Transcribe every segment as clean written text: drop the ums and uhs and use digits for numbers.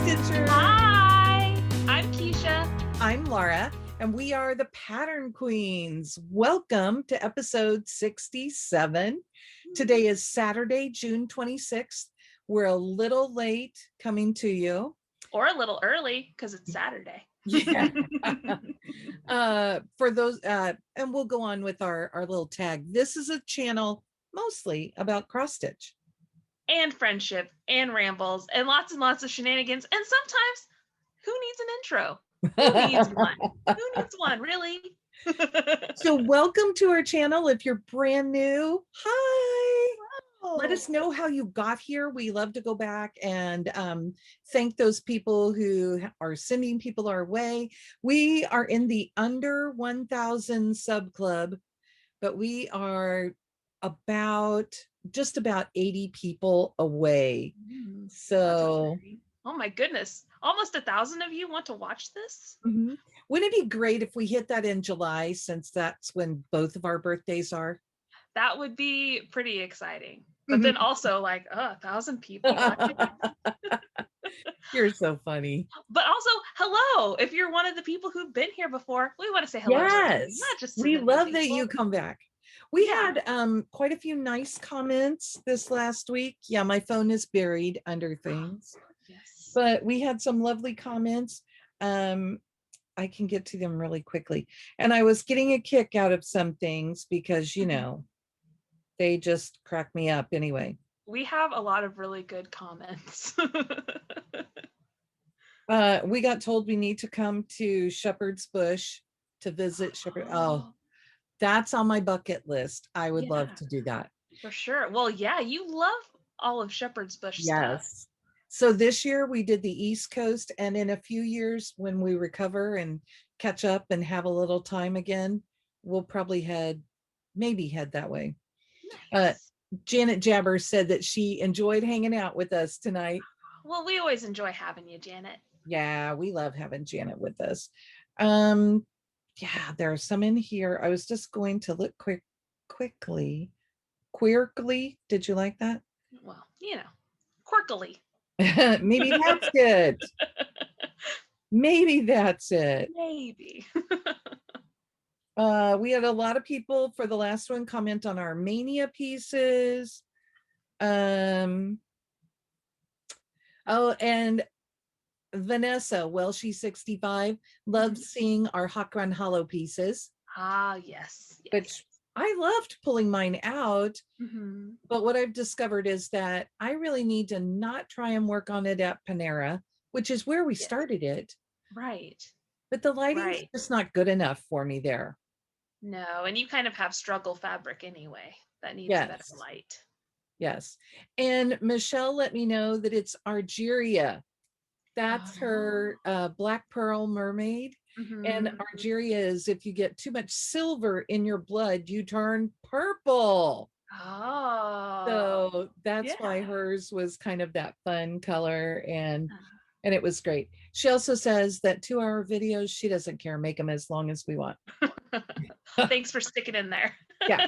Stitcher. Hi, I'm Keisha. I'm Laura, and we are the Pattern Queens. Welcome to episode 67. Today is Saturday, June 26th. We're a little late coming to you. Or a little early because it's Saturday. Yeah. For those, and we'll go on with our little tag. This is a channel mostly about cross stitch. And friendship and rambles and lots of shenanigans. And sometimes, who needs an intro? Who needs one? Who needs one, really? So welcome to our channel. If you're brand new, hi. Wow. Let us know how you got here. We love to go back and thank those people who are sending people our way. We are in the under 1,000 sub club, but we are just about 80 people away. So, oh my goodness, almost 1,000 of you want to watch this? Mm-hmm. Wouldn't it be great if we hit that in July, since that's when both of our birthdays are? That would be pretty exciting. But then also like, 1,000 people watching. You're so funny. But also, hello. If you're one of the people who've been here before, we want to say hello. Yes, not just we love that you come back. We had quite a few nice comments this last week. Yeah, my phone is buried under things. Yes. But we had some lovely comments. I can get to them really quickly. And I was getting a kick out of some things because, you know, they just crack me up anyway. We have a lot of really good comments. We got told we need to come to Shepherd's Bush to visit Shepherd. Oh, that's on my bucket list. I would love to do that. For sure. Well, yeah, you love all of Shepherd's Bush stuff. So this year we did the East Coast, and in a few years when we recover and catch up and have a little time again, we'll probably maybe head that way. Nice. Janet Jabber said that she enjoyed hanging out with us tonight. Well, we always enjoy having you, Janet. Yeah, we love having Janet with us. Yeah, there are some in here. I was just going to look quickly. Queerly, did you like that? Well, you know, quirkily. Maybe that's it. Maybe that's it. Maybe. We had a lot of people for the last one comment on our mania pieces. Oh, and Vanessa, well, she's 65, loves seeing our Hawk Run Hollow pieces. Ah, yes. Which I loved pulling mine out. But what I've discovered is that I really need to not try and work on it at Panera, which is where we started it. Right. But the lighting's just not good enough for me there. No, and you kind of have struggle fabric anyway. That needs better light. Yes. And Michelle let me know that it's Argeria. That's her black pearl mermaid. And Argeria is, if you get too much silver in your blood, you turn purple. Oh. So that's why hers was kind of that fun color, and it was great. She also says that 2-hour videos, she doesn't care, make them as long as we want. Thanks for sticking in there. Yeah.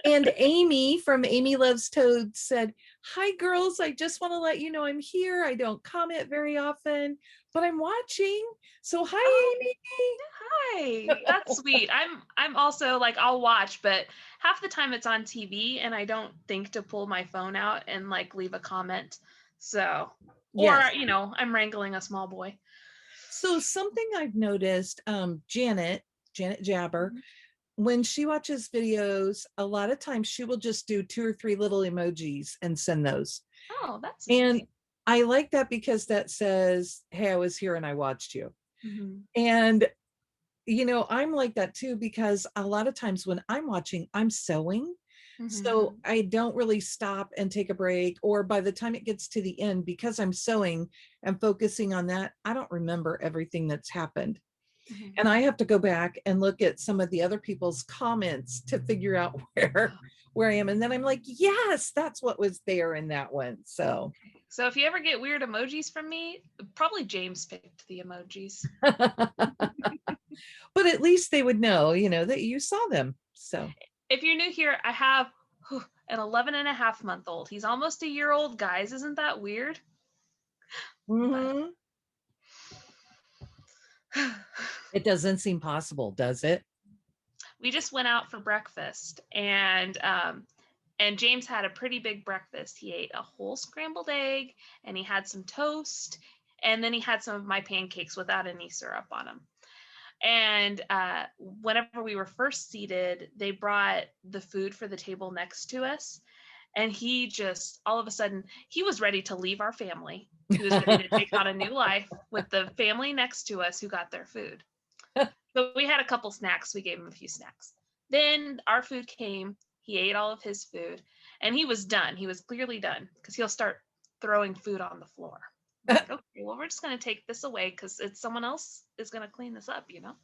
And Amy from Amy Loves Toad said, hi girls, I just want to let you know I'm here. I don't comment very often, but I'm watching. So hi, Amy. Hi. That's sweet. I'm also like, I'll watch, but half the time it's on TV and I don't think to pull my phone out and like leave a comment. So, or, you know, I'm wrangling a small boy. So something I've noticed, Janet Jabber, when she watches videos, a lot of times she will just do 2 or 3 little emojis and send those. Oh, that's and nice. I like that because that says, hey, I was here and I watched you. And you know, I'm like that too, because a lot of times when I'm watching, I'm sewing. So I don't really stop and take a break, or by the time it gets to the end, because I'm sewing and focusing on that, I don't remember everything that's happened. And I have to go back and look at some of the other people's comments to figure out where I am. And then I'm like, yes, that's what was there in that one. So if you ever get weird emojis from me, probably James picked the emojis. But at least they would know, you know, that you saw them. So if you're new here, I have an 11-and-a-half-month-old. He's almost a year old, guys. Isn't that weird? It doesn't seem possible, does it? We just went out for breakfast, and James had a pretty big breakfast. He ate a whole scrambled egg, and he had some toast, and then he had some of my pancakes without any syrup on them. And whenever we were first seated, they brought the food for the table next to us. And he just, all of a sudden, he was ready to leave our family. He was ready to take on a new life with the family next to us who got their food. So we had a couple snacks. We gave him a few snacks. Then our food came. He ate all of his food. And he was done. He was clearly done because he'll start throwing food on the floor. Like, okay, well, we're just going to take this away because it's someone else is going to clean this up, you know?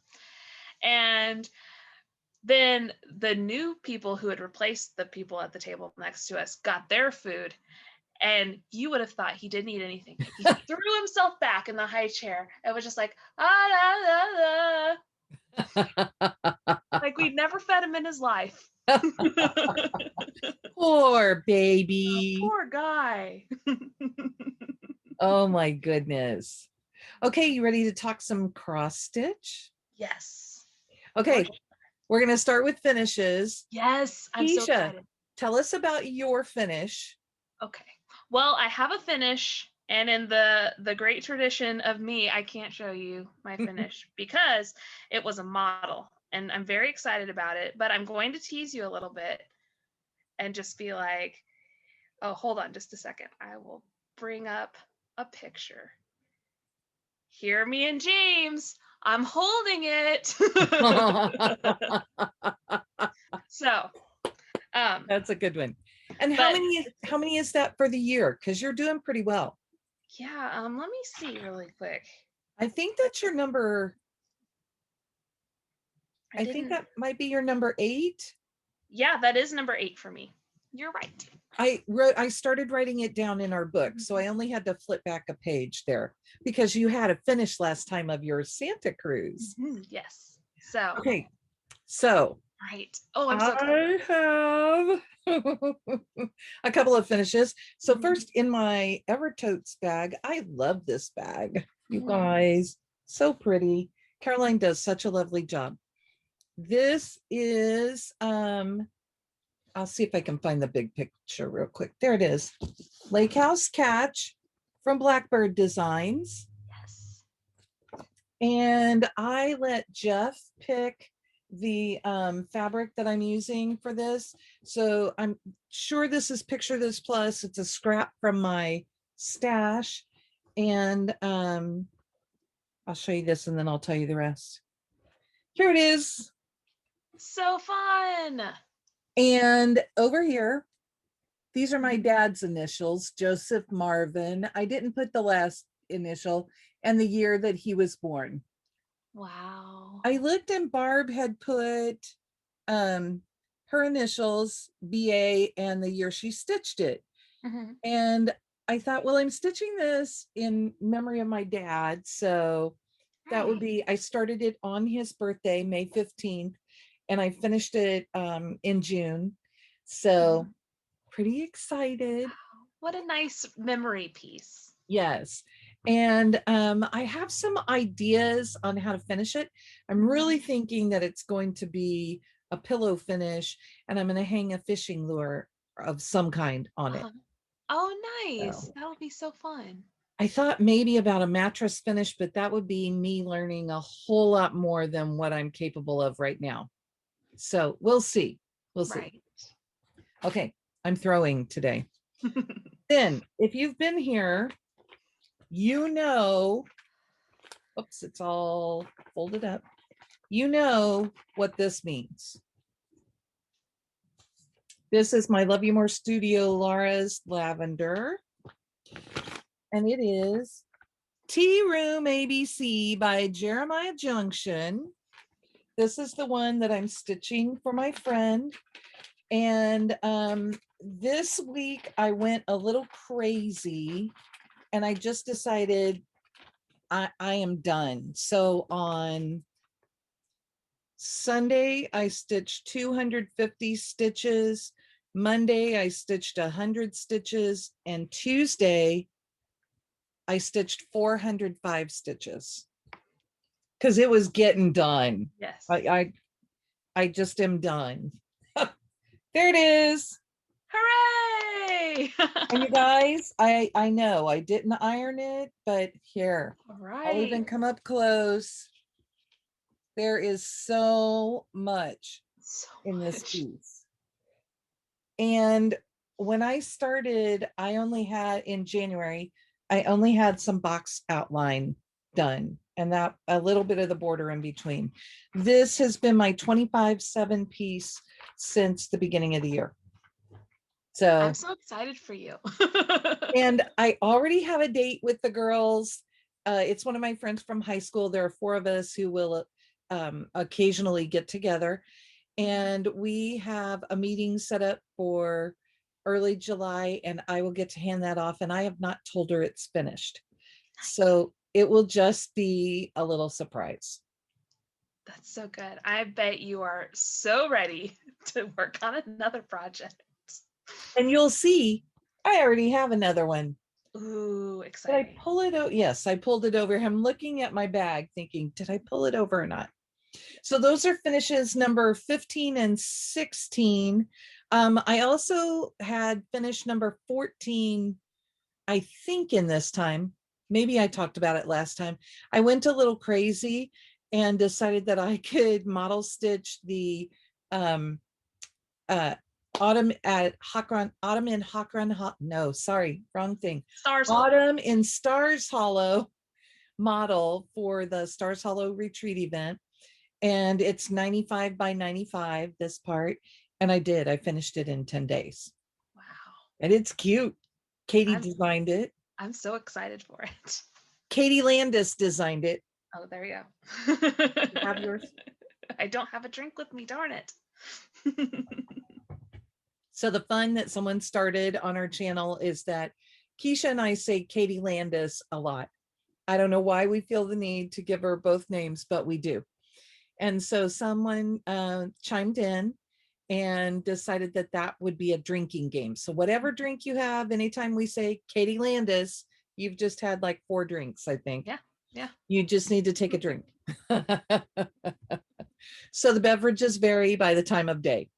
And then the new people who had replaced the people at the table next to us got their food. And you would have thought he didn't eat anything. He threw himself back in the high chair and was just like, ah, la, la, la. Like we'd never fed him in his life. Poor baby. Oh, poor guy. Oh my goodness. Okay, you ready to talk some cross stitch? Yes. Okay, we're going to start with finishes. Yes, I'm so excited. Tell us about your finish. Okay. Well, I have a finish, and in the great tradition of me, I can't show you my finish because it was a model, and I'm very excited about it, but I'm going to tease you a little bit and just be like, oh, hold on just a second. I will bring up a picture. Here, me and James, I'm holding it. So, that's a good one. And how many is that for the year? Because you're doing pretty well. Yeah, let me see really quick. I think that's your number. I think that might be your number 8. Yeah, that is number 8 for me. You're right. I started writing it down in our book, so I only had to flip back a page there because you had a finish last time of your Santa cruise. Yes. So okay. So right. Oh, I'm so excited. I have a couple of finishes. So first, in my Evertotes bag, I love this bag. You guys, so pretty. Caroline does such a lovely job. This is I'll see if I can find the big picture real quick. There it is. Lake House Catch from Blackbird Designs. Yes. And I let Jeff pick the fabric that I'm using for this. So I'm sure this is Picture This Plus. It's a scrap from my stash. And I'll show you this and then I'll tell you the rest. Here it is. So fun. And over here, these are my dad's initials, Joseph Marvin. I didn't put the last initial and the year that he was born. Wow. I looked and Barb had put her initials, BA, and the year she stitched it. And I thought, well, I'm stitching this in memory of my dad. So that would be, I started it on his birthday, May 15th. And I finished it in June. So pretty excited. What a nice memory piece. Yes. And I have some ideas on how to finish it. I'm really thinking that it's going to be a pillow finish, and I'm going to hang a fishing lure of some kind on it. Oh, nice. So, that would be so fun. I thought maybe about a mattress finish, but that would be me learning a whole lot more than what I'm capable of right now. So we'll see. We'll see. Right. Okay, I'm throwing today. Then, if you've been here, you know, oops, it's all folded up. You know what this means. This is my Love You More Studio Laura's Lavender. And it is Tearoom ABC by Jeremiah Junction. This is the one that I'm stitching for my friend. And this week I went a little crazy and I just decided I am done. So on Sunday, I stitched 250 stitches. Monday, I stitched 100 stitches. And Tuesday, I stitched 405 stitches. because it was getting done. Yes. I just am done. There it is. Hooray! And you guys, I know I didn't iron it, but here, All I'll even right. come up close. There is so much in this piece. And when I started, I only had in January, I only had some box outline done and that a little bit of the border in between. This has been my 25/7 piece since the beginning of the year. So I'm so excited for you. and I already have a date with the girls. It's one of my friends from high school. There are 4 of us who will occasionally get together. And we have a meeting set up for early July, and I will get to hand that off. And I have not told her it's finished. So it will just be a little surprise. That's so good. I bet you are so ready to work on another project. And you'll see, I already have another one. Ooh, Did I exciting. pull it out? Yes, I pulled it over. I'm looking at my bag thinking, did I pull it over or not? So those are finishes number 15 and 16. I also had finish number 14, I think in this time. Maybe I talked about it last time. I went a little crazy and decided that I could model stitch the autumn at Hakron, autumn in Hakron, no, sorry, wrong thing. Stars Autumn in Stars Hollow model for the Stars Hollow retreat event. And it's 95 by 95, this part. And I finished it in 10 days. Wow. And it's cute. Katie designed it. I'm so excited for it. Katie Landis designed it. Oh, there you go. You have yours? I don't have a drink with me, darn it. So the fun that someone started on our channel is that Keisha and I say Katie Landis a lot. I don't know why we feel the need to give her both names, but we do. And so someone chimed in and decided that that would be a drinking game. So whatever drink you have, anytime we say Katie Landis, you've just had like 4 drinks, I think. Yeah, yeah. You just need to take a drink. So the beverages vary by the time of day.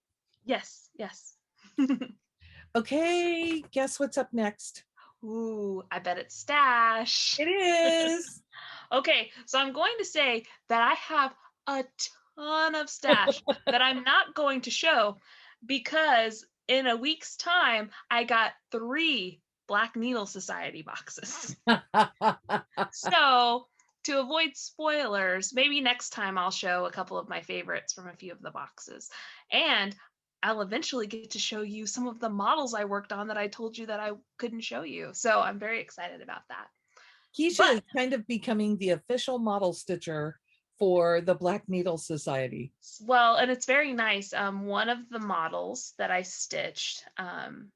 Yes, yes. Okay, guess what's up next? Ooh, I bet it's stash. It is. Okay, so I'm going to say that I have a ton of stash that I'm not going to show because in a week's time, I got 3 Black Needle Society boxes. So to avoid spoilers, maybe next time I'll show a couple of my favorites from a few of the boxes. And I'll eventually get to show you some of the models I worked on that I told you that I couldn't show you. So I'm very excited about that. Keisha is kind of becoming the official model stitcher for the Black Needle Society. Well, and it's very nice. One of the models that I stitched, and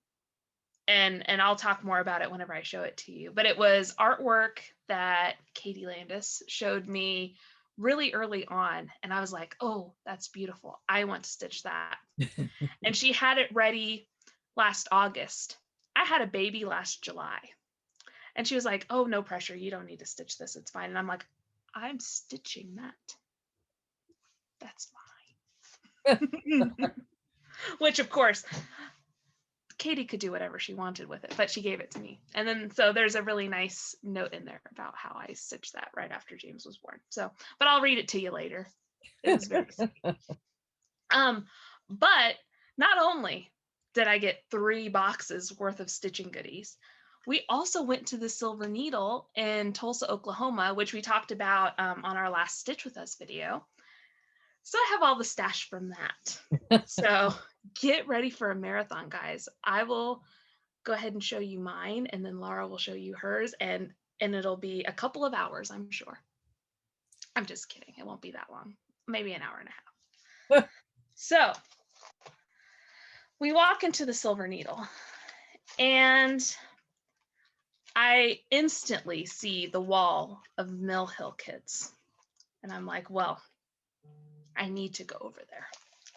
I'll talk more about it whenever I show it to you, but it was artwork that Katie Landis showed me really early on. And I was like, oh, that's beautiful. I want to stitch that. And she had it ready last August. I had a baby last July. And she was like, oh, no pressure. You don't need to stitch this. It's fine. And I'm like, I'm stitching that. That's fine. Which, of course, Katie could do whatever she wanted with it, but she gave it to me. And then, so there's a really nice note in there about how I stitched that right after James was born. So, but I'll read it to you later. It was very sweet. But not only did I get 3 boxes worth of stitching goodies, we also went to the Silver Needle in Tulsa, Oklahoma, which we talked about on our last Stitch With Us video. So I have all the stash from that. So get ready for a marathon, guys. I will go ahead and show you mine, and then Laura will show you hers, and it'll be a couple of hours, I'm sure. I'm just kidding. It won't be that long. Maybe an hour and a half. So we walk into the Silver Needle, and I instantly see the wall of Mill Hill kits. And I'm like, well, I need to go over there.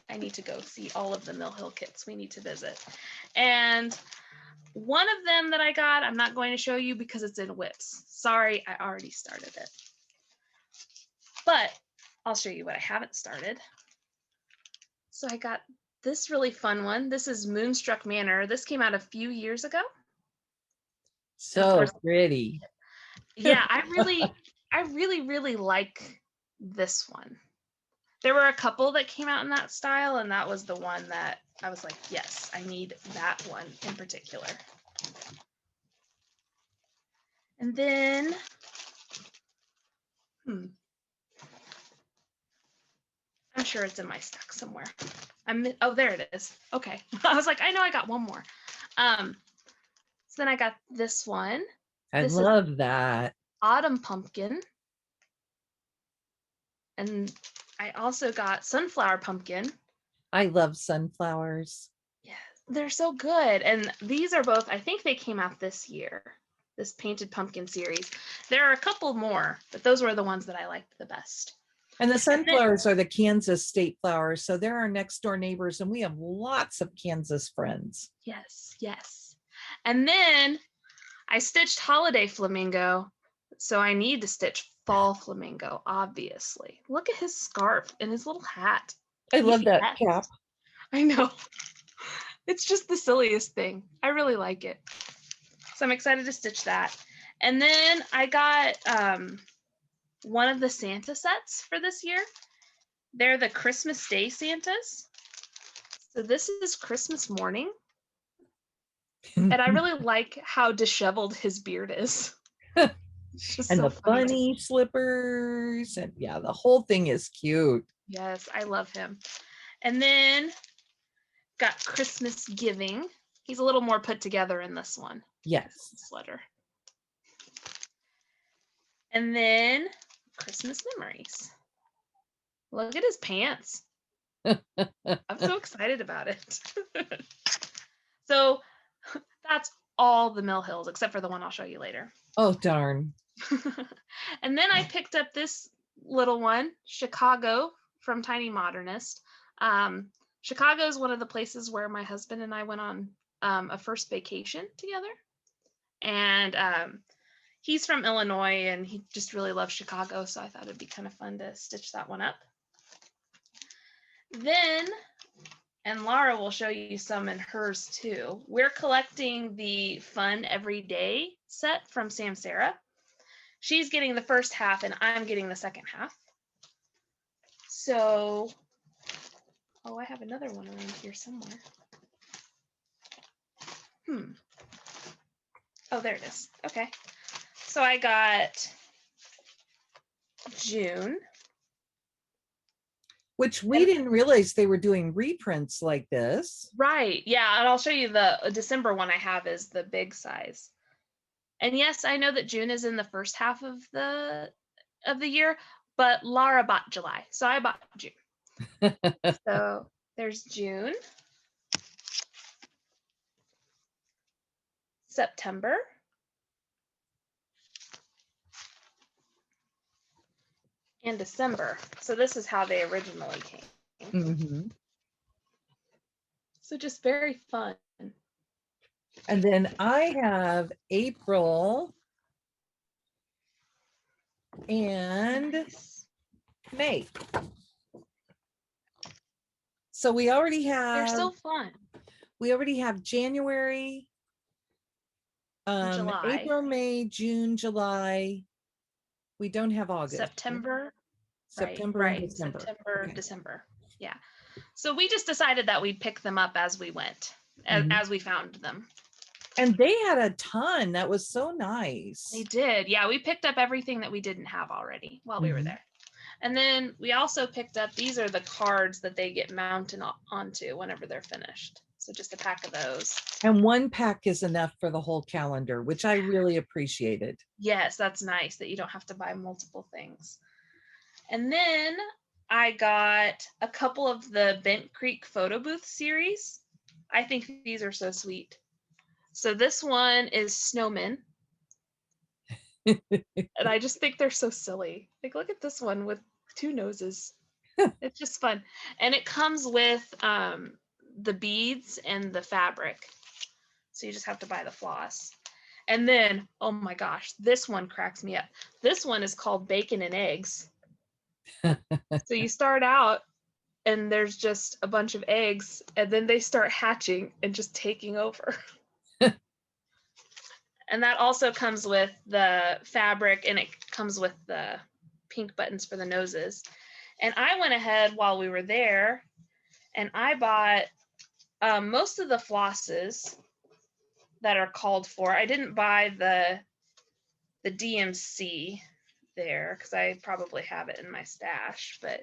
I need to go see all of the Mill Hill kits we need to visit. And one of them that I got, I'm not going to show you because it's in WIPs. Sorry, I already started it. But I'll show you what I haven't started. So I got this really fun one. This is Moonstruck Manor. This came out a few years ago. So pretty. Yeah, I really like this one. There were a couple that came out in that style, and that was the one that I was like, yes, I need that one in particular. And then, I'm sure it's in my stack somewhere. Oh, there it is. Okay. I was like, I know I got one more. So then I got this one. I love that. Autumn Pumpkin. And I also got Sunflower Pumpkin. I love sunflowers. Yeah, they're so good. And these are both, I think they came out this year, this Painted Pumpkin series. There are a couple more, but those were the ones that I liked the best. And the sunflowers are the Kansas state flowers. So they're our next door neighbors, and we have lots of Kansas friends. Yes, yes. And then I stitched Holiday Flamingo, so I need to stitch Fall Flamingo, obviously. Look at his scarf and his little hat. I love that cap. I know. It's just the silliest thing. I really like it. So I'm excited to stitch that. And then I got one of the Santa sets for this year. They're the Christmas Day Santas. So this is Christmas morning. And I really like how disheveled his beard is. And so the funny. bunny slippers. And yeah, the whole thing is cute. Yes, I love him. And then got Christmas Giving. He's a little more put together in this one. Yes. Sweater. And then Christmas Memories. Look at his pants. I'm so excited about it. So that's all the Mill Hills, except for the one I'll show you later. Oh, darn. And then I picked up this little one, Chicago, from Tiny Modernist. Chicago is one of the places where my husband and I went on a first vacation together. And he's from Illinois, and he just really loves Chicago, so I thought it'd be kind of fun to stitch that one up. Then, and Laura will show you some in hers too, we're collecting the Fun Everyday set from SamSarah. She's getting the first half, and I'm getting the second half. So, oh, I have another one around here somewhere. Oh, there it is. Okay. So I got June. Which we didn't realize they were doing reprints like this. Right. Yeah. And I'll show you the December one I have is the big size. And yes, I know that June is in the first half of the year, but Laura bought July. So I bought June. So there's June. September. And December. So this is how they originally came. Mm-hmm. So just very fun. And then I have April and May. So we already have. They're so fun. We already have January, July. April, May, June, July. We don't have August. September. September right. and December. September, okay. December. Yeah. So we just decided that we'd pick them up as we went, as we found them. And they had a ton. That was so nice. They did. Yeah, we picked up everything that we didn't have already while we were there. And then we also picked up, these are the cards that they get mounted onto whenever they're finished. So just a pack of those. And one pack is enough for the whole calendar, which I really appreciated. Yes, that's nice that you don't have to buy multiple things. And then I got a couple of the Bent Creek photo booth series. I think these are so sweet. So this one is Snowmen. And I just think they're so silly. Like, look at this one with two noses. It's just fun. And it comes with the beads and the fabric. So you just have to buy the floss. And then, oh my gosh, this one cracks me up. This one is called Bacon and Eggs. So you start out and there's just a bunch of eggs, and then they start hatching and just taking over. And that also comes with the fabric, and it comes with the pink buttons for the noses. And I went ahead while we were there and I bought most of the flosses that are called for. I didn't buy the DMC there because I probably have it in my stash, but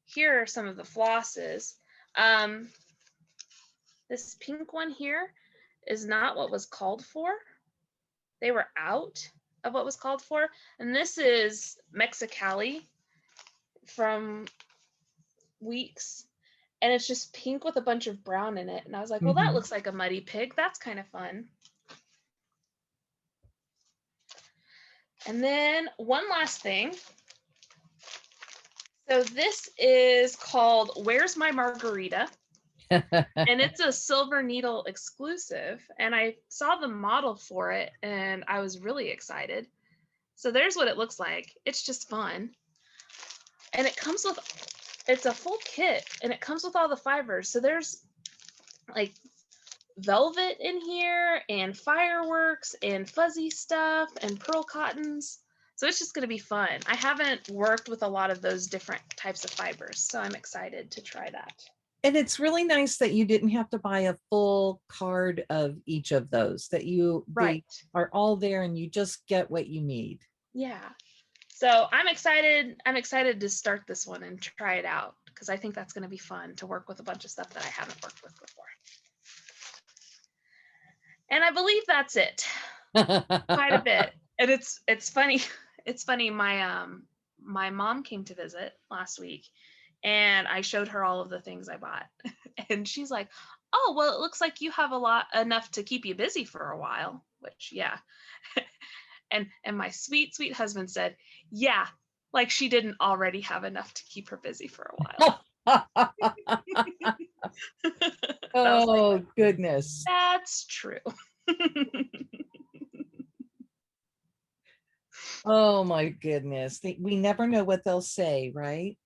here are some of the flosses. This pink one here is not what was called for. They were out of what was called for. And this is Mexicali from Weeks. And it's just pink with a bunch of brown in it. And I was like, well, that looks like a muddy pig. That's kind of fun. And then one last thing. So this is called Where's My Margarita? And it's a Silver Needle exclusive. And I saw the model for it and I was really excited. So there's what it looks like. It's just fun. And it comes with, it's a full kit and it comes with all the fibers. So there's like velvet in here and fireworks and fuzzy stuff and pearl cottons. So it's just going to be fun. I haven't worked with a lot of those different types of fibers, so I'm excited to try that. And it's really nice that you didn't have to buy a full card of each of those, that they are all there and you just get what you need. Yeah. So I'm excited. I'm excited to start this one and try it out because I think that's going to be fun to work with a bunch of stuff that I haven't worked with before. And I believe that's it. Quite a bit. And it's funny. It's funny. My mom came to visit last week and I showed her all of the things I bought. And she's like, oh, well, it looks like you have enough to keep you busy for a while, which, yeah. And my sweet, sweet husband said, yeah, like she didn't already have enough to keep her busy for a while. Oh, like, goodness. That's true. Oh my goodness. We never know what they'll say, right?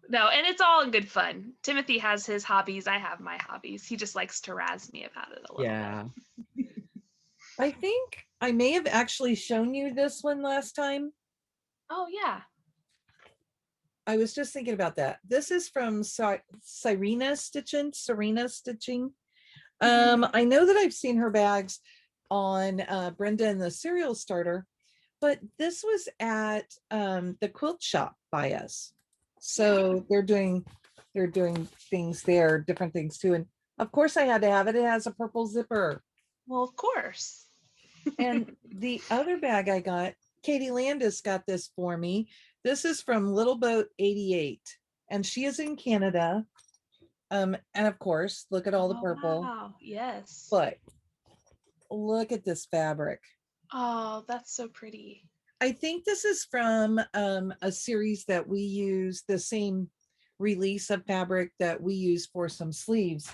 No, and it's all in good fun. Timothy has his hobbies. I have my hobbies. He just likes to razz me about it a little bit. I think I may have actually shown you this one last time. Oh, yeah. I was just thinking about that. This is from Serena Stitching. I know that I've seen her bags on Brenda and the Cereal Starter, but this was at the quilt shop by us. So they're doing things there, different things too. And of course I had to have it. It has a purple zipper. Well, of course. And the other bag I got, Katie Landis got this for me. This is from Little Boat 88, and she is in Canada. And of course, look at all the purple. Wow, yes. But look at this fabric. Oh, that's so pretty. I think this is from a series that we use, the same release of fabric that we use for some sleeves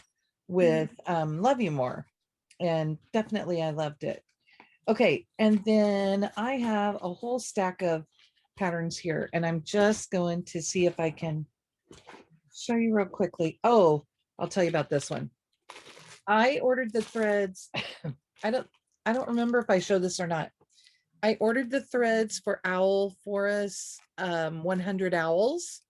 with Love You More. And definitely I loved it. Okay, and then I have a whole stack of patterns here, and I'm just going to see if I can show you real quickly. Oh, I'll tell you about this one. I ordered the threads. I don't remember if I showed this or not. I ordered the threads for Owl Forest 100 Owls.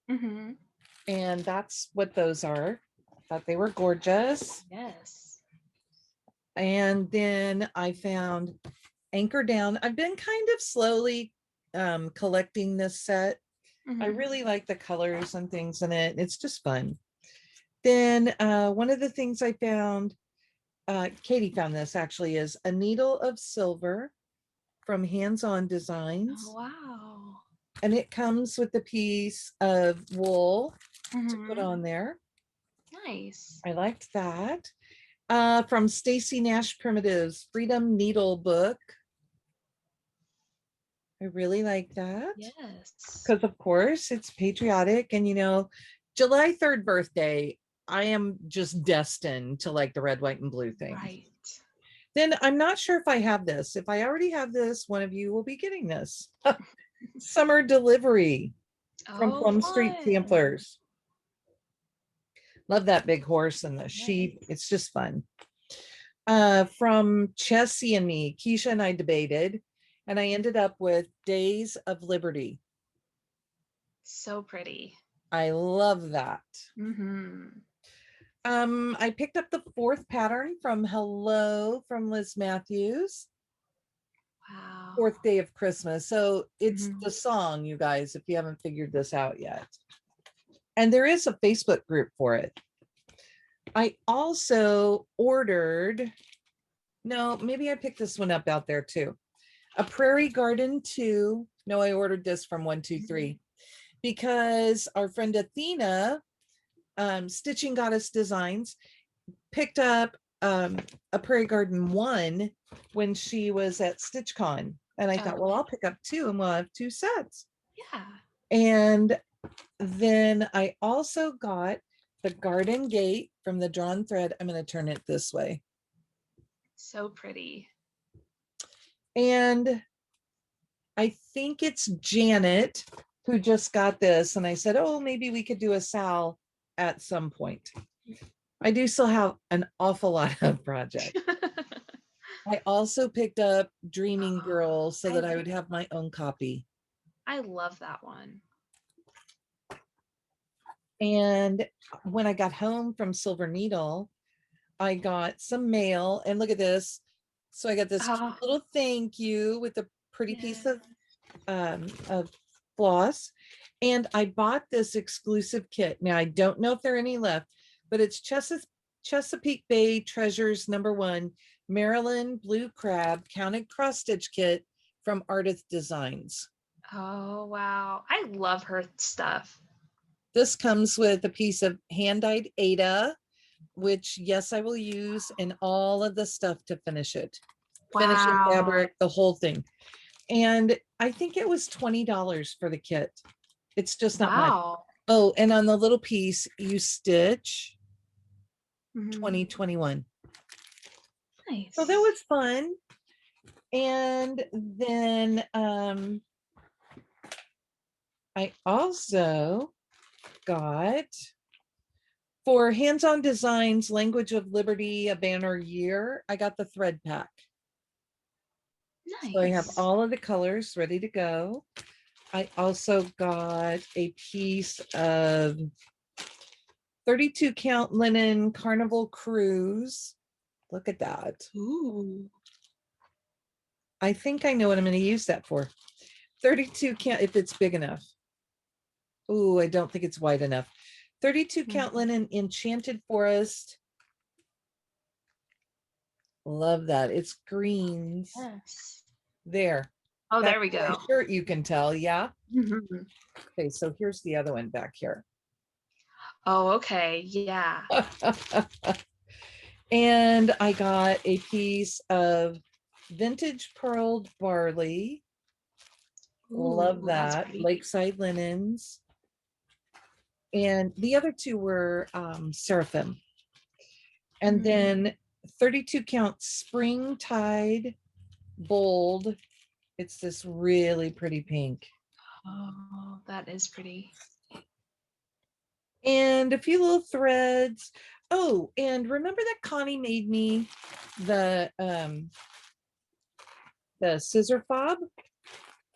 And that's what those are. I thought they were gorgeous. Yes. And then I found Anchor Down. I've been kind of slowly collecting this set. I really like the colors and things in it. It's just fun. Then one of the things I found, Katie found this actually, is A Needle of Silver from Hands-On Designs. Oh, wow. And it comes with a piece of wool to put on there. Nice. I liked that. From Stacy Nash Primitives, Freedom Needle Book. I really like that. Yes. Because of course it's patriotic, and you know, July 3rd birthday, I am just destined to like the red, white, and blue thing. Right. Then I'm not sure if I have this. If I already have this, one of you will be getting this. Summer Delivery. from Oh, Plum Street fun. Samplers. Love that big horse and the sheep. Nice. It's just fun. From Chessie and me, Keisha and I debated, and I ended up with Days of Liberty. So pretty. I love that. Mm-hmm. I picked up the 4th pattern from Hello from Liz Matthews. Wow. 4th Day of Christmas. So it's Mhm. the song, you guys, if you haven't figured this out yet. And there is a Facebook group for it. I also ordered, no, maybe I picked this one up out there too. A Prairie Garden 2. No, I ordered this from 123 because our friend Athena, Stitching Goddess Designs, picked up a Prairie Garden 1 when she was at StitchCon. And I thought, well, I'll pick up 2 and we'll have 2 sets. Yeah. And then I also got the Garden Gate from the Drawn Thread. I'm going to turn it this way. So pretty. And I think it's Janet who just got this. And I said, oh, maybe we could do a Sal at some point. I do still have an awful lot of projects. I also picked up Dreaming Girl so that I would have my own copy. I love that one. And when I got home from Silver Needle, I got some mail, and look at this. So I got this little thank you with a pretty piece of floss. And I bought this exclusive kit. Now, I don't know if there are any left, but it's Chesapeake Bay Treasures #1 Maryland Blue Crab Counted Cross Stitch Kit from Artist Designs. Oh, wow. I love her stuff. This comes with a piece of hand-dyed Ada, which, yes, I will use, and all of the stuff to finish it. Finishing fabric, the whole thing. And I think it was $20 for the kit. It's just not much. Oh, and on the little piece, you stitch 2021. Nice. So that was fun. And then I also got for Hands-On Designs, Language of Liberty, a banner year, I got the thread pack. Nice. So I have all of the colors ready to go. I also got a piece of 32 count linen Carnival Cruise. Look at that. Ooh. I think I know what I'm going to use that for. 32 count, if it's big enough. Ooh, I don't think it's wide enough. 32 count linen Enchanted Forest. Love that. It's greens. Yes. There. Oh, there we go. Shirt, you can tell. Yeah. Okay, so here's the other one back here. Oh, okay. Yeah. And I got a piece of vintage pearled barley. Ooh, love that. Lakeside linens. And the other two were seraphim. And then 32 count spring tide bold. It's this really pretty pink. Oh, that is pretty. And a few little threads. Oh, and remember that Connie made me the scissor fob?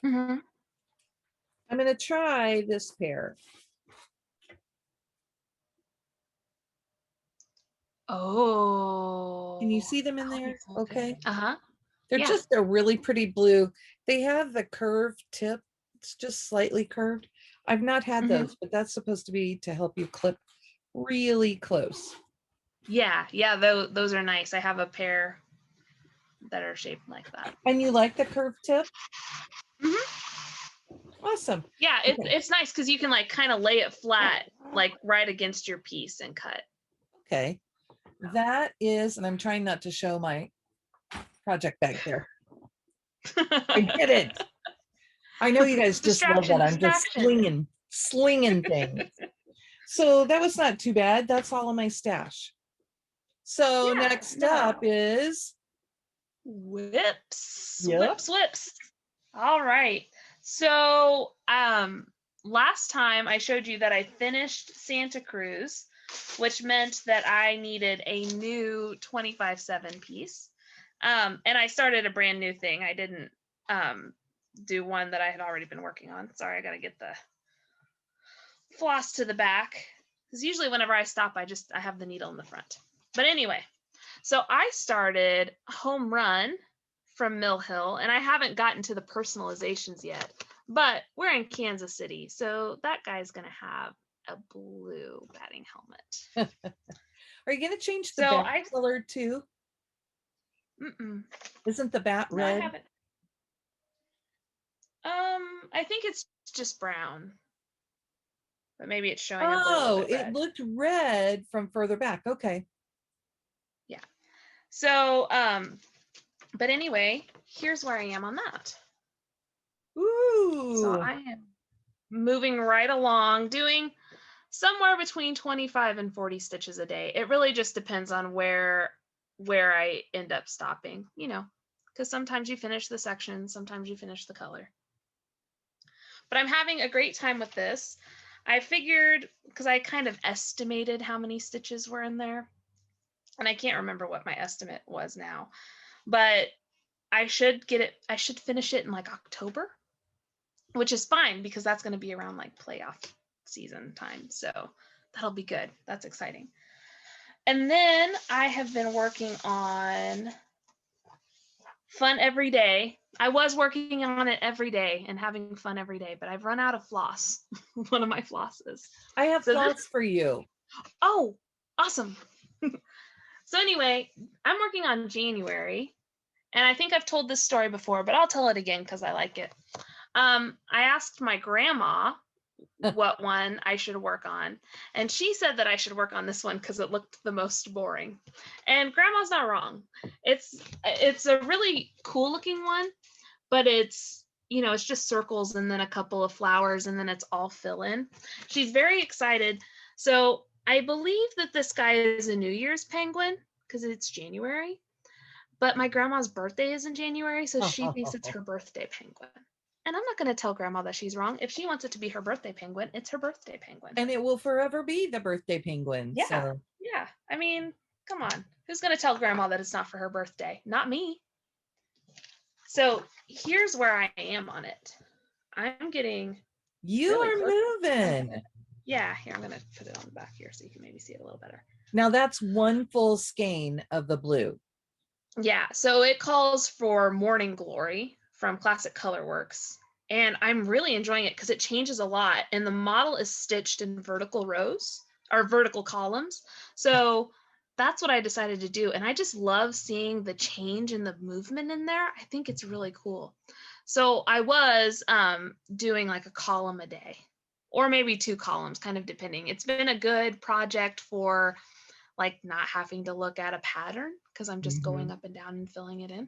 I'm going to try this pair. Oh. Can you see them in there? Okay. They're Yeah. just a really pretty blue. They have the curved tip. It's just slightly curved. I've not had those, but that's supposed to be to help you clip really close. Yeah, yeah, those are nice. I have a pair that are shaped like that. And you like the curved tip? Awesome. Yeah, it's nice because you can like kind of lay it flat, like right against your piece and cut. Okay. That is, and I'm trying not to show my project bag there. I did it. I know you guys just love that. I'm just slinging things. So that was not too bad. That's all in my stash. So next up is whips. Whips. All right. So last time I showed you that I finished Santa Cruz, which meant that I needed a new 25/7 piece. And I started a brand new thing. I didn't do one that I had already been working on. Sorry, I got to get the floss to the back. Because usually whenever I stop, I have the needle in the front. But anyway, so I started Home Run from Mill Hill, and I haven't gotten to the personalizations yet, but we're in Kansas City, so that guy's going to have a blue batting helmet. Are you going to change the bat color too? Isn't the bat red? No, I haven't. I think it's just brown, but maybe it's showing up a little bit red. It looked red from further back. Okay. Yeah. So, but anyway, here's where I am on that. Ooh. So I am moving right along, doing somewhere between 25 and 40 stitches a day. It really just depends on where I end up stopping, you know, because sometimes you finish the section, sometimes you finish the color. But I'm having a great time with this. I figured, because I kind of estimated how many stitches were in there, and I can't remember what my estimate was now, but I should finish it in like October, which is fine because that's going to be around like playoff season time. So that'll be good. That's exciting. And then I have been working on Fun Every Day. I was working on it every day and having fun every day, but I've run out of floss. One of my flosses. I have floss for you. Oh, awesome. So anyway, I'm working on January, and I think I've told this story before, but I'll tell it again because I like it. I asked my grandma what one I should work on, and she said that I should work on this one because it looked the most boring. And grandma's not wrong. It's a really cool looking one, but it's, you know, it's just circles and then a couple of flowers and then it's all fill in. She's very excited. So I believe that this guy is a New Year's penguin because it's January, but my grandma's birthday is in January, so she thinks it's her birthday penguin. And I'm not going to tell grandma that she's wrong. If she wants it to be her birthday penguin, it's her birthday penguin. And it will forever be the birthday penguin. Yeah. So. Yeah. I mean, come on. Who's going to tell grandma that it's not for her birthday? Not me. So here's where I am on it. I'm getting. You are moving. Yeah. Here, I'm going to put it on the back here so you can maybe see it a little better. Now that's one full skein of the blue. Yeah. So it calls for Morning Glory from Classic Colorworks, and I'm really enjoying it because it changes a lot, and the model is stitched in vertical rows or vertical columns. So that's what I decided to do, and I just love seeing the change in the movement in there. I think it's really cool. So I was doing like a column a day, or maybe 2 columns, kind of depending. It's been a good project for like not having to look at a pattern because I'm just going up and down and filling it in.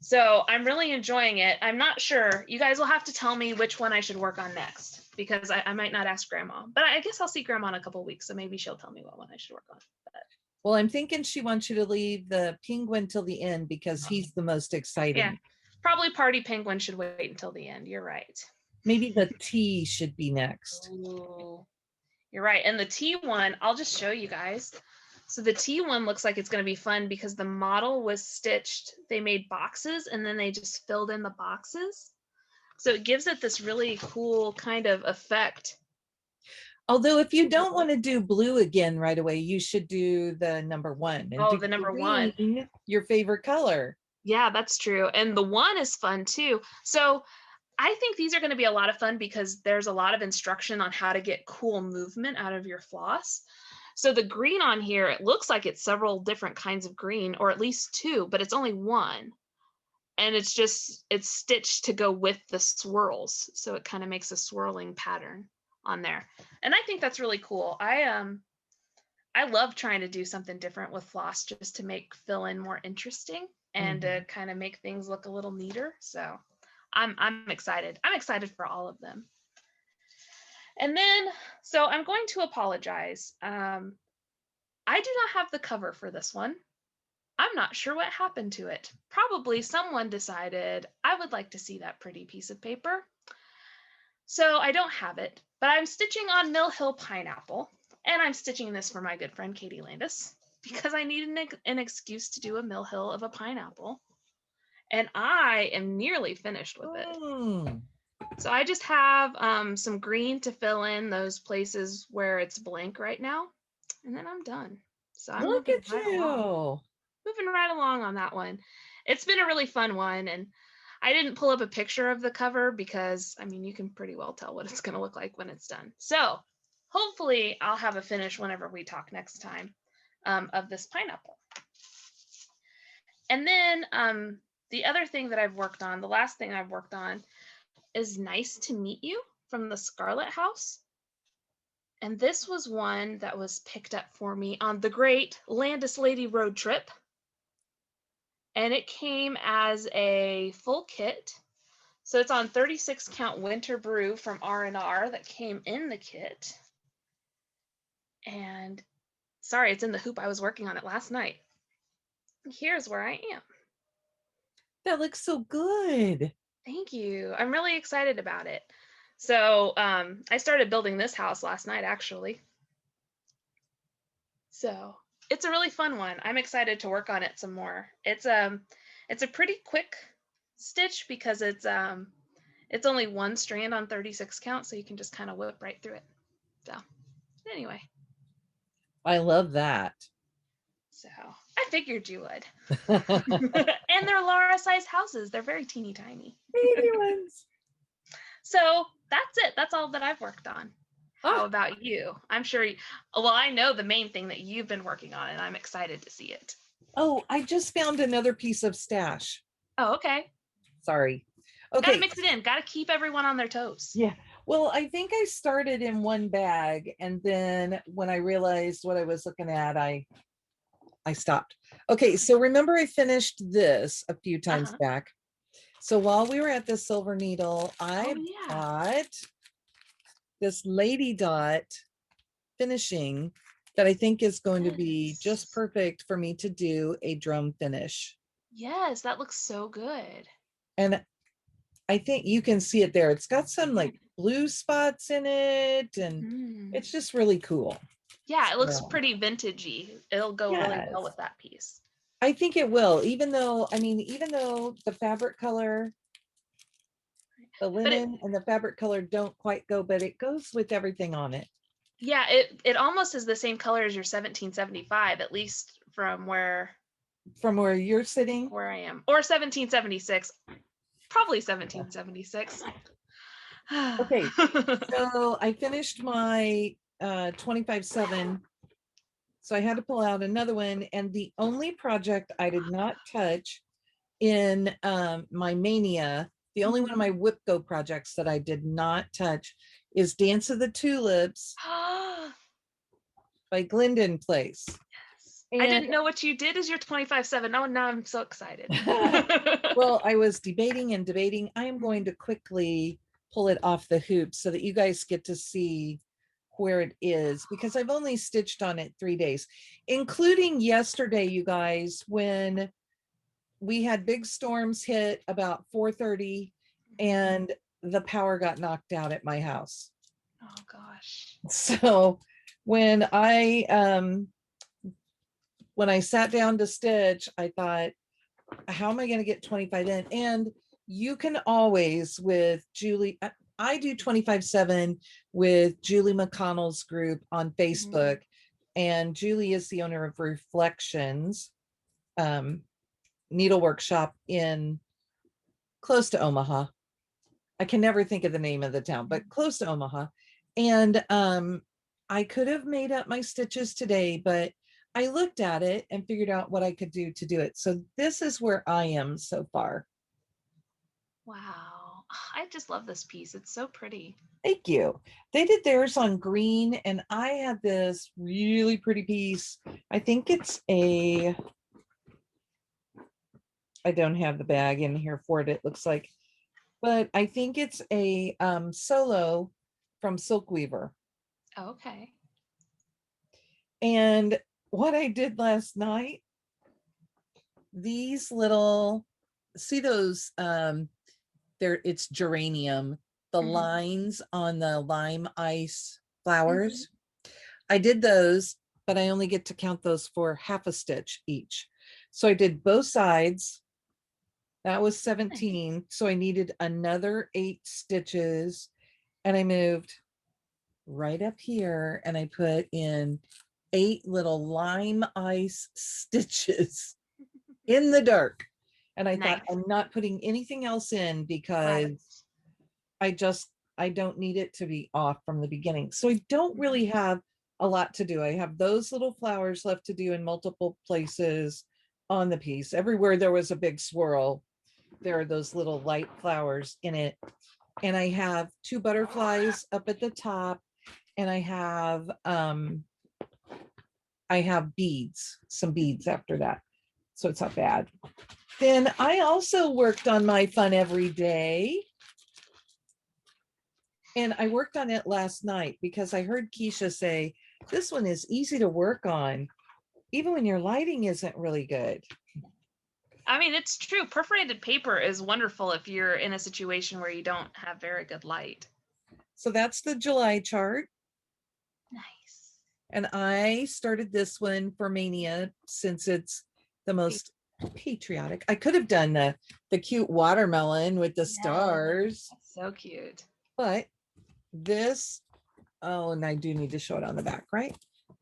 So I'm really enjoying it. I'm not sure. You guys will have to tell me which one I should work on next because I might not ask grandma, but I guess I'll see grandma in a couple of weeks. So maybe she'll tell me what one I should work on. But. Well, I'm thinking she wants you to leave the penguin till the end because he's the most exciting. Yeah, probably Party Penguin should wait until the end. You're right. Maybe the T should be next. Ooh, you're right. And the T one, I'll just show you guys. So the T one looks like it's going to be fun because the model was stitched. They made boxes and then they just filled in the boxes. So it gives it this really cool kind of effect. Although if you don't want to do blue again right away, you should do the number 1. And the number 1. Your favorite color. Yeah, that's true. And the 1 is fun too. So I think these are going to be a lot of fun because there's a lot of instruction on how to get cool movement out of your floss. So the green on here, it looks like it's several different kinds of green, or at least 2, but it's only 1. And it's stitched to go with the swirls. So it kind of makes a swirling pattern on there. And I think that's really cool. I love trying to do something different with floss just to make fill in more interesting and to kind of make things look a little neater. So I'm excited. I'm excited for all of them. And then, so I'm going to apologize. I do not have the cover for this one. I'm not sure what happened to it. Probably someone decided I would like to see that pretty piece of paper. So I don't have it, but I'm stitching on Mill Hill Pineapple, and I'm stitching this for my good friend Katie Landis because I need an excuse to do a Mill Hill of a pineapple, and I am nearly finished with it. So I just have some green to fill in those places where it's blank right now, and then I'm done. So I'm Look moving at right you. along. Moving right along on that one. It's been a really fun one, and I didn't pull up a picture of the cover because, I mean, you can pretty well tell what it's going to look like when it's done. So hopefully I'll have a finish whenever we talk next time of this pineapple. And then the other thing that I've worked on, the last thing I've worked on is Nice to Meet You from the Scarlett House. And this was one that was picked up for me on the great Landis Lady road trip. And it came as a full kit. So it's on 36 count Winter Brew from R&R that came in the kit. And sorry, it's in the hoop. I was working on it last night. Here's where I am. That looks so good. Thank you. I'm really excited about it. So I started building this house last night, actually. So it's a really fun one. I'm excited to work on it some more. It's a pretty quick stitch because it's only one strand on 36 count, so you can just kind of whip right through it. So anyway. I love that. So I figured you would. And they're Laura-sized houses. They're very teeny tiny. Baby ones. So that's it. That's all that I've worked on. How about you? I'm sure, well, I know the main thing that you've been working on, and I'm excited to see it. Oh, I just found another piece of stash. Oh, okay. Sorry. Okay. Gotta mix it in. Gotta keep everyone on their toes. Yeah. Well, I think I started in one bag, and then when I realized what I was looking at, I stopped. Okay, so remember I finished this a few times back. So while we were at the Silver Needle, I bought this lady dot finishing that I think is going to be just perfect for me to do a drum finish. Yes, that looks so good. And I think you can see it there. It's got some like blue spots in it, and it's just really cool. Yeah, it looks pretty vintagey. It'll go really well with that piece. I think it will, even though the fabric color, the linen and the fabric color don't quite go, but it goes with everything on it. Yeah, it almost is the same color as your 1775, at least from where you're sitting. Where I am. Or 1776. Probably 1776. Okay, so I finished my 25/7. So I had to pull out another one, and the only project I did not touch in my Mania, the only one of my Whip Go projects that I did not touch is Dance of the Tulips by Glendon Place. Yes. And I didn't know what you did as your 25/7. Oh, now I'm so excited. Well, I was debating. I am going to quickly pull it off the hoop so that you guys get to see where it is, because I've only stitched on it 3 days, including yesterday, you guys, when we had big storms hit about 4:30 and the power got knocked out at my house. Oh gosh. So when I sat down to stitch, I thought, how am I going to get 25 in? And you can always, with Julie, I do 25/7 with Julie McConnell's group on Facebook, and Julie is the owner of Reflections needlework shop in close to Omaha. I can never think of the name of the town, but close to Omaha. And I could have made up my stitches today, but I looked at it and figured out what I could do to do it. So this is where I am so far. Wow. I just love this piece. It's so pretty. Thank you. They did theirs on green, and I had this really pretty piece. I think it's I don't have the bag in here for it, it looks like, but I think it's a solo from Silk Weaver. Okay. And what I did last night, these little, see those, it's geranium, the lines on the lime ice flowers. I did those, but I only get to count those for half a stitch each. So I did both sides. That was 17. So I needed another 8 stitches, and I moved right up here and I put in 8 little lime ice stitches in the dark. And I thought, I'm not putting anything else in because I don't need it to be off from the beginning. So I don't really have a lot to do. I have those little flowers left to do in multiple places on the piece. Everywhere there was a big swirl, there are those little light flowers in it. And I have 2 butterflies up at the top, and I have beads, some beads after that. So it's not bad. Then I also worked on my fun every day. And I worked on it last night because I heard Keisha say, this one is easy to work on, even when your lighting isn't really good. I mean, it's true. Perforated paper is wonderful if you're in a situation where you don't have very good light. So that's the July chart. Nice. And I started this one for Mania since it's the most patriotic. I could have done the cute watermelon with the stars. That's so cute. But this, oh, and I do need to show it on the back, right?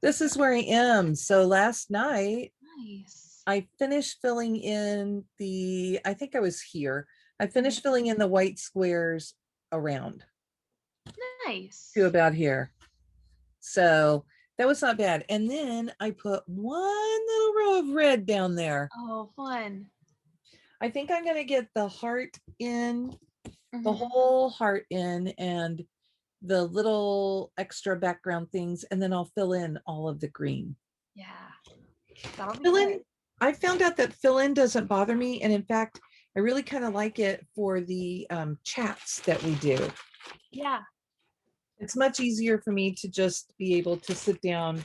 This is where I am. So last night, I finished filling in I think I was here. I finished filling in the white squares around. Nice. To about here. So that was not bad. And then I put one little row of red down there. Oh, fun. I think I'm going to get the heart in, the whole heart in, and the little extra background things, and then I'll fill in all of the green. Yeah. Fill in. I found out that fill in doesn't bother me. And in fact, I really kind of like it for the chats that we do. Yeah. It's much easier for me to just be able to sit down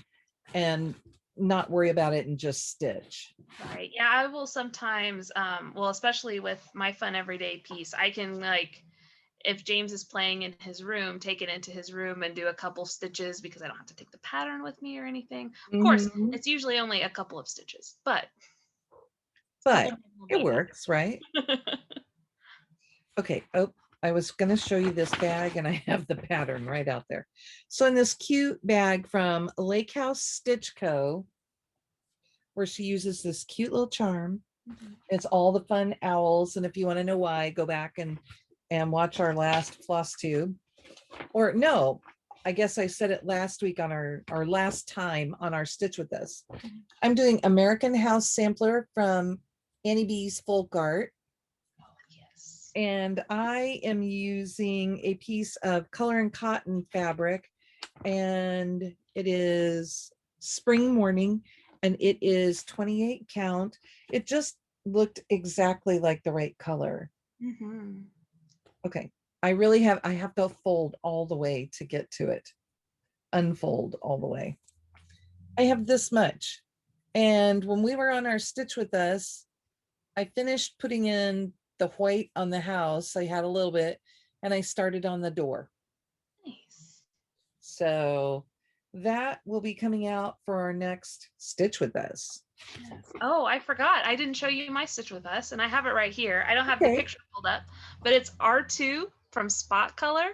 and not worry about it and just stitch. Right. Yeah, I will sometimes, well, especially with my fun everyday piece, I can, like, if James is playing in his room, take it into his room and do a couple stitches because I don't have to take the pattern with me or anything. Of course, it's usually only a couple of stitches, but it works, right? Okay. Oh, I was going to show you this bag, and I have the pattern right out there. So in this cute bag from Lake House Stitch Co., where she uses this cute little charm, it's all the fun owls. And if you want to know why, go back and watch our last Flosstube. Or no, I guess I said it last week on our last time on our Stitch With Us. I'm doing American House Sampler from Annie B's Folk Art. And I am using a piece of color and cotton fabric, and it is Spring Morning, and it is 28 count. It just looked exactly like the right color. Okay, I have to fold all the way to get to it. Unfold all the way. I have this much. And when we were on our Stitch With Us, I finished putting in the white on the house. I had a little bit, and I started on the door. Nice. So that will be coming out for our next Stitch With Us. Yes. Oh, I forgot. I didn't show you my Stitch With Us, and I have it right here. I don't have the picture pulled up, but it's R2 from Spot Color.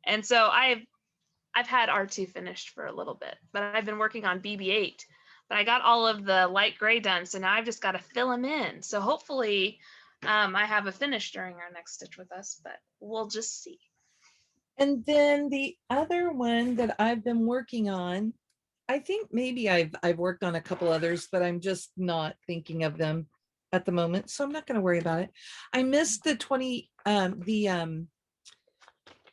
And so I've had R2 finished for a little bit, but I've been working on BB8. But I got all of the light gray done, so now I've just got to fill them in. So hopefully I have a finish during our next Stitch With Us, but we'll just see. And then the other one that I've been working on, I think maybe I've worked on a couple others, but I'm just not thinking of them at the moment, so I'm not going to worry about it. I missed the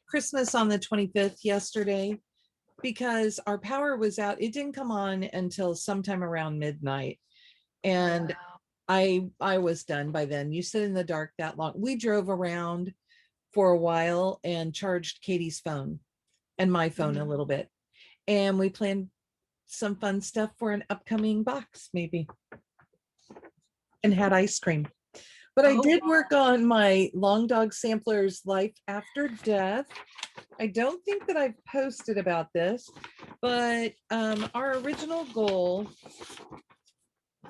Christmas on the 25th yesterday because our power was out. It didn't come on until sometime around midnight, and I was done by then. You sit in the dark that long. We drove around for a while and charged Katie's phone and my phone a little bit, and we planned some fun stuff for an upcoming box maybe, and had ice cream. But I Oh, did work on my Long Dog Sampler's Life After Death. I don't think that I've posted about this, but our original goal,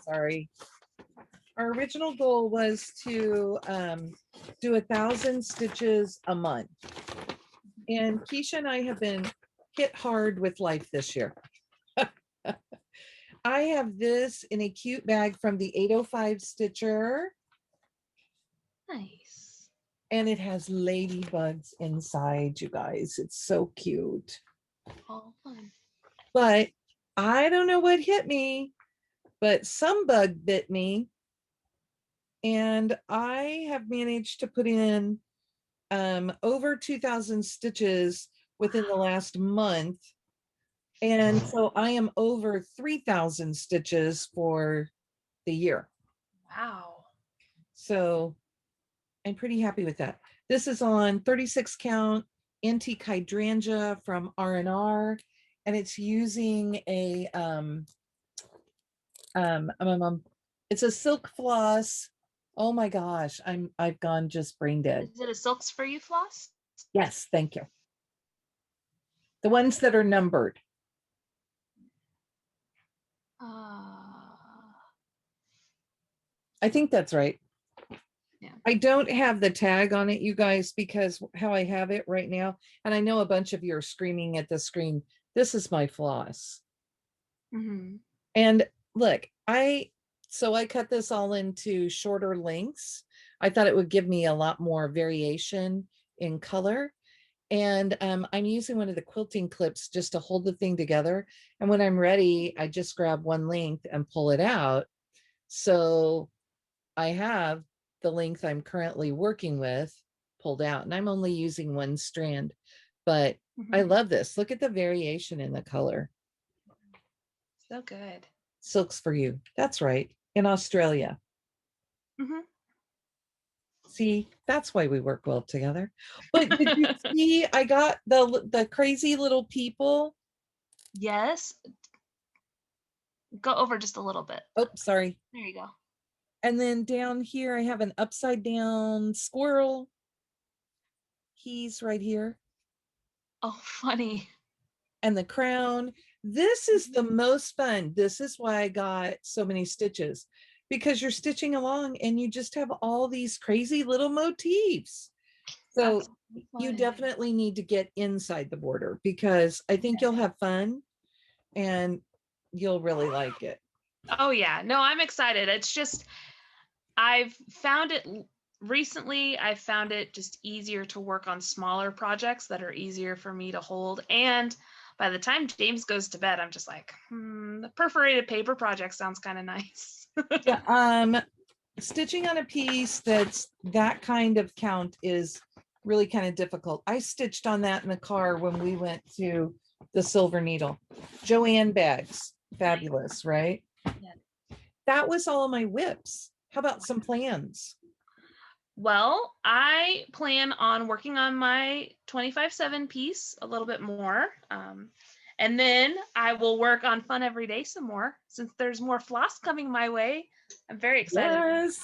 sorry, our original goal was to do 1,000 stitches a month. And Keisha and I have been hit hard with life this year. I have this in a cute bag from the 805 Stitcher. nice. And it has ladybugs inside, you guys. It's so cute. All fun. But I don't know what hit me, but some bug bit me. And I have managed to put in over 2,000 stitches within the last month. And so I am over 3,000 stitches for the year. Wow. So I'm pretty happy with that. This is on 36 count Antique Hydrangea from R&R, and it's using a it's a silk floss. Oh my gosh, I've gone just brain dead. Is it a Silks for You floss? Yes, thank you. The ones that are numbered. I think that's right. Yeah. I don't have the tag on it, you guys, because how I have it right now, and I know a bunch of you are screaming at the screen, this is my floss. And look, I cut this all into shorter lengths. I thought it would give me a lot more variation in color. And I'm using one of the quilting clips just to hold the thing together. And when I'm ready, I just grab one length and pull it out. So I have the length I'm currently working with pulled out, and I'm only using one strand. But I love this. Look at the variation in the color. So good. Silks for You. That's right. In Australia. See, that's why we work well together. But did you see I got the crazy little people? Yes. Go over just a little bit. Oh, sorry. There you go. And then down here, I have an upside down squirrel. He's right here. Oh, funny. And the crown. This is the most fun. This is why I got so many stitches, because you're stitching along and you just have all these crazy little motifs. So you definitely need to get inside the border, because I think you'll have fun and you'll really like it. Oh yeah, no, I'm excited. It's just, I've found it recently, I found it just easier to work on smaller projects that are easier for me to hold. And by the time James goes to bed, I'm just like, the perforated paper project sounds kind of nice. Yeah, stitching on a piece that's that kind of count is really kind of difficult. I stitched on that in the car when we went to the Silver Needle. Joanne bags, fabulous, right? Yeah. That was all of my whips. How about some plans? Well, I plan on working on my 25/7 piece a little bit more. And then I will work on Fun Every Day some more, since there's more floss coming my way. I'm very excited. Yes.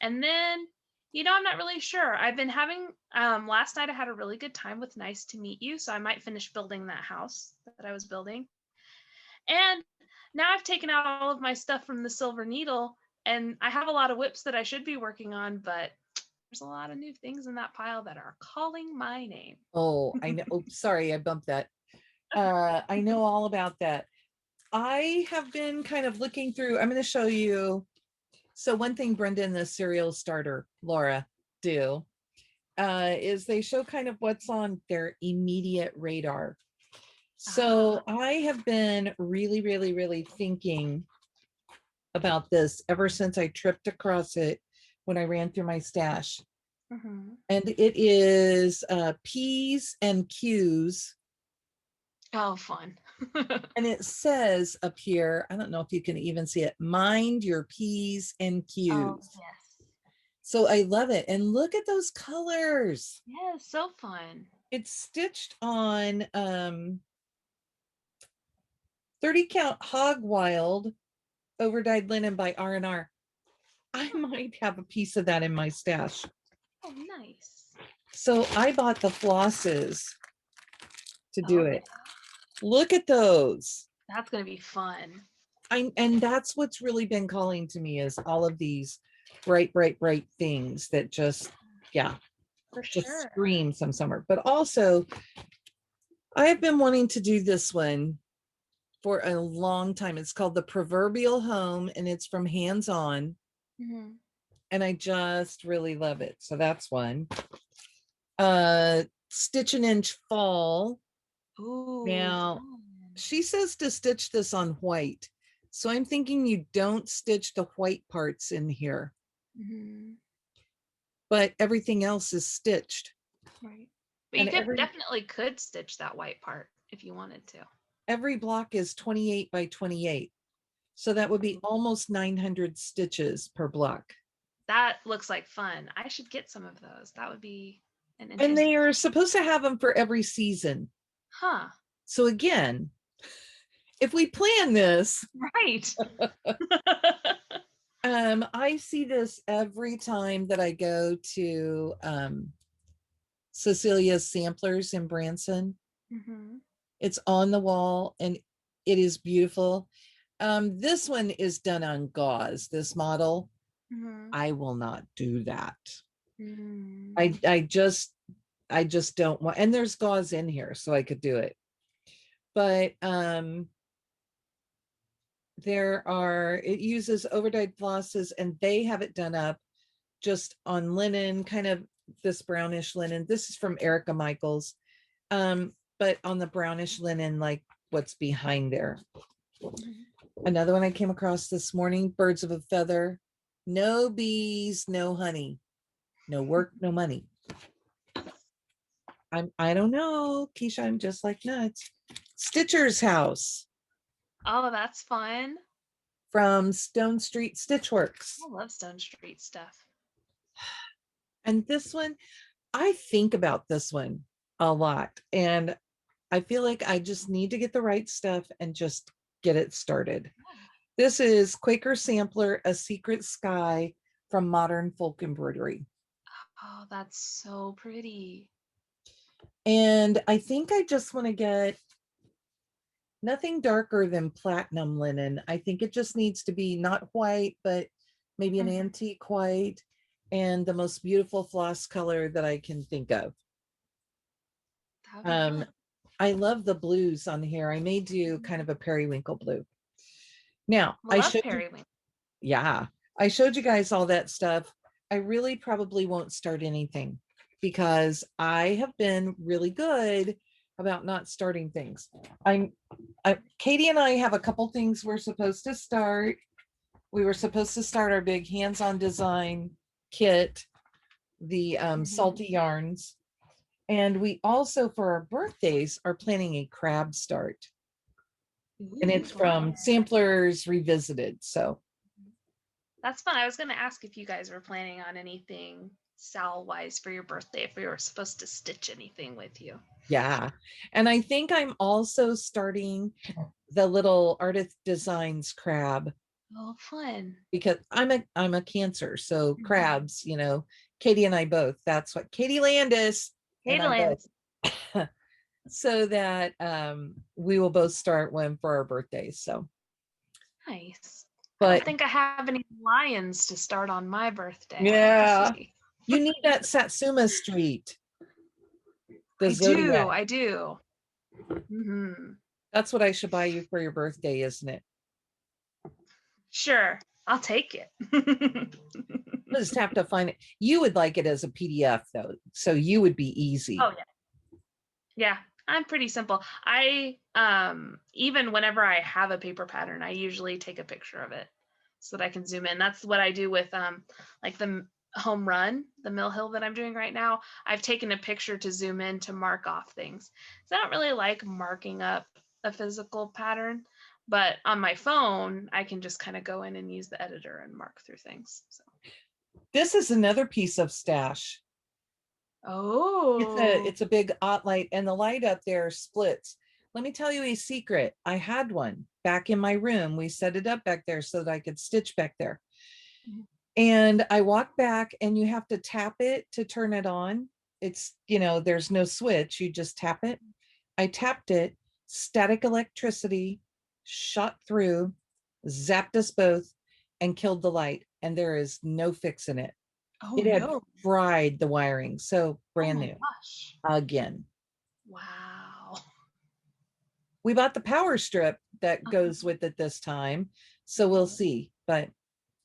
And then, I'm not really sure. I've been having, last night I had a really good time with Nice to Meet You, so I might finish building that house that I was building. And now I've taken out all of my stuff from the Silver Needle, and I have a lot of whips that I should be working on, but there's a lot of new things in that pile that are calling my name. Oh, I know. Oh, sorry, I bumped that. I know all about that. I have been kind of looking through, I'm going to show you. So one thing Brenda and the serial starter, Laura, do is they show kind of what's on their immediate radar. So I have been really, really, really thinking about this ever since I tripped across it when I ran through my stash. And it is P's and Q's. Oh, fun. And it says up here, I don't know if you can even see it, mind your P's and Q's. Oh, yes. So I love it. And look at those colors. Yeah, so fun. It's stitched on 30 count Hog Wild overdyed linen by R&R. I might have a piece of that in my stash. Oh, nice. So I bought the flosses to do Oh, it. yeah. Look at those. That's going to be fun. And that's what's really been calling to me is all of these bright, bright, bright things that just, yeah, For just sure. scream some summer. But also, I have been wanting to do this one for a long time. It's called The Proverbial Home, and it's from Hands On. And I just really love it. So that's one. Stitch an Inch Fall. Ooh, Now, fun. she says to stitch this on white. So I'm thinking you don't stitch the white parts in here. But everything else is stitched. Right. But you definitely could stitch that white part if you wanted to. Every block is 28 by 28. So that would be almost 900 stitches per block. That looks like fun. I should get some of those. That would be an And interesting. they are supposed to have them for every season. Huh. So again, if we plan this, right. I see this every time that I go to Cecilia's Samplers in Branson. It's on the wall and it is beautiful. This one is done on gauze, this model. I will not do that. I just don't want, and there's gauze in here, so I could do it. But it uses overdyed flosses, and they have it done up just on linen, kind of this brownish linen. This is from Erica Michaels. But on the brownish linen, like what's behind there. Another one I came across this morning, Birds of a Feather. No bees, no honey. No work, no money. I don't know, Keisha, I'm just like nuts. Stitcher's House. Oh, that's fun. From Stone Street Stitchworks. I love Stone Street stuff. And this one, I think about this one a lot. And I feel like I just need to get the right stuff and just get it started. This is Quaker Sampler, A Secret Sky from Modern Folk Embroidery. Oh, that's so pretty. And I think I just want to get nothing darker than platinum linen. I think it just needs to be not white, but maybe an antique white and the most beautiful floss color that I can think of. I love the blues on here. I may do kind of a periwinkle blue. Now, I showed periwinkle. Yeah, I showed you guys all that stuff. I really probably won't start anything because I have been really good about not starting things. Katie and I have a couple things we're supposed to start. We were supposed to start our big hands-on design kit, the salty yarns. And we also, for our birthdays, are planning a crab start. And it's from Samplers Revisited. So that's fun. I was going to ask if you guys were planning on anything Sal-wise for your birthday, if we were supposed to stitch anything with you. Yeah. And I think I'm also starting the little Artist Designs crab. Oh, fun. Because I'm a Cancer. So crabs, you know, Katie and I both. That's what Katie Landis. So that we will both start one for our birthdays. So nice. But I don't think I have any lions to start on my birthday. Yeah. You need that Satsuma Street. I do. That's what I should buy you for your birthday, isn't it? Sure, I'll take it. We'll just have to find it. You would like it as a PDF though, so you would be easy. Oh yeah, I'm pretty simple. I even whenever I have a paper pattern, I usually take a picture of it so that I can zoom in. That's what I do with like the home run, the Mill Hill that I'm doing right now. I've taken a picture to zoom in to mark off things. So I don't really like marking up a physical pattern, but on my phone, I can just kind of go in and use the editor and mark through things. So this is another piece of stash. Oh, it's a big light, and the light up there splits. Let me tell you a secret. I had one back in my room. We set it up back there so that I could stitch back there. And I walk back and you have to tap it to turn it on. It's, there's no switch. You just tap it. I tapped it, static electricity shot through, zapped us both, and killed the light. And there is no fixing it. Oh, It had no. fried the wiring. So brand new. Gosh. Again. Wow. We bought the power strip that goes with it this time. So we'll see. But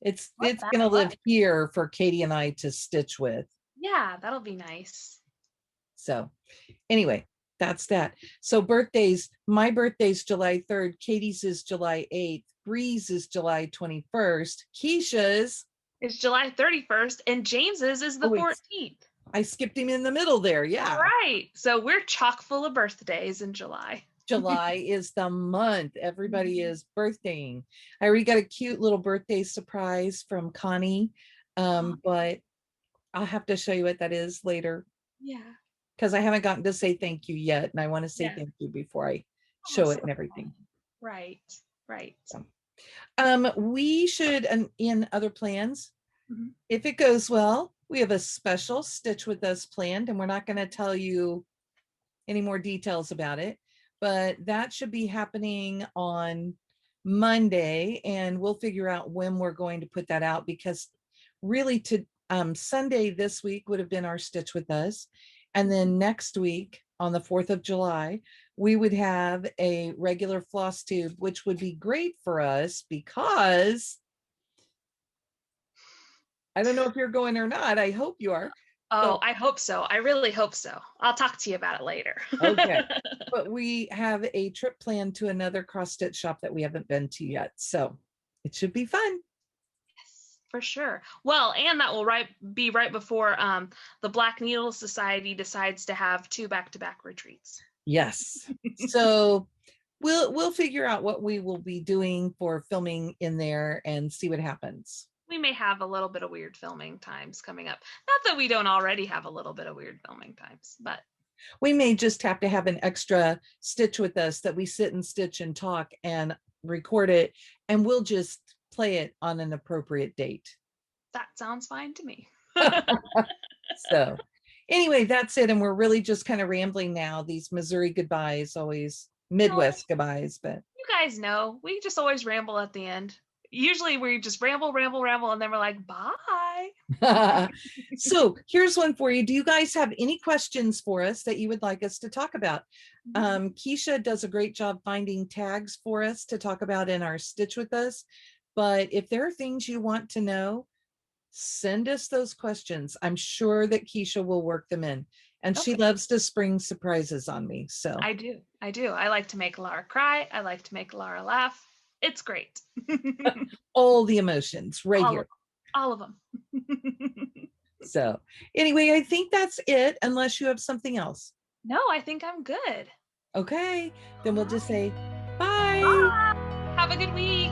it's gonna live here for Katie and I to stitch with. Yeah, that'll be nice. So anyway, that's that. So birthdays, my birthday's July 3rd, Katie's is July 8th, Bree's is July 21st, Keisha's is July 31st, and James's is the 14th. I skipped him in the middle there. Yeah. All right. So we're chock full of birthdays in July. July is the month. Everybody is birthdaying. I already got a cute little birthday surprise from Connie, but I'll have to show you what that is later. Yeah. Because I haven't gotten to say thank you yet, and I want to say thank you before I show it and everything. Right. So, we should, in other plans, if it goes well, we have a special Stitch With Us planned, and we're not going to tell you any more details about it, but that should be happening on Monday, and we'll figure out when we're going to put that out, because really Sunday this week would have been our Stitch With Us. And then next week on the 4th of July, we would have a regular Flosstube, which would be great for us because I don't know if you're going or not. I hope you are. Oh, I hope so. I really hope so. I'll talk to you about it later. Okay. But we have a trip planned to another cross stitch shop that we haven't been to yet. So it should be fun. Yes, for sure. Well, and that will be right before the Black Needle Society decides to have 2 back-to-back retreats. Yes. So we'll figure out what we will be doing for filming in there and see what happens. We may have a little bit of weird filming times coming up. Not that we don't already have a little bit of weird filming times, but we may just have to have an extra Stitch With Us that we sit and stitch and talk and record it, and we'll just play it on an appropriate date. That sounds fine to me. So anyway, that's it. And we're really just kind of rambling now. These Missouri goodbyes, always Midwest goodbyes, but you guys know we just always ramble at the end. Usually we just ramble, and then we're like, bye. So here's one for you. Do you guys have any questions for us that you would like us to talk about? Keisha does a great job finding tags for us to talk about in our Stitch With Us. But if there are things you want to know, send us those questions. I'm sure that Keisha will work them in. And she loves to spring surprises on me. So I do. I like to make Laura cry. I like to make Laura laugh. It's great. All the emotions right here. All of them. So anyway, I think that's it, unless you have something else. No, I think I'm good. Okay, then we'll just say bye. Bye. Have a good week.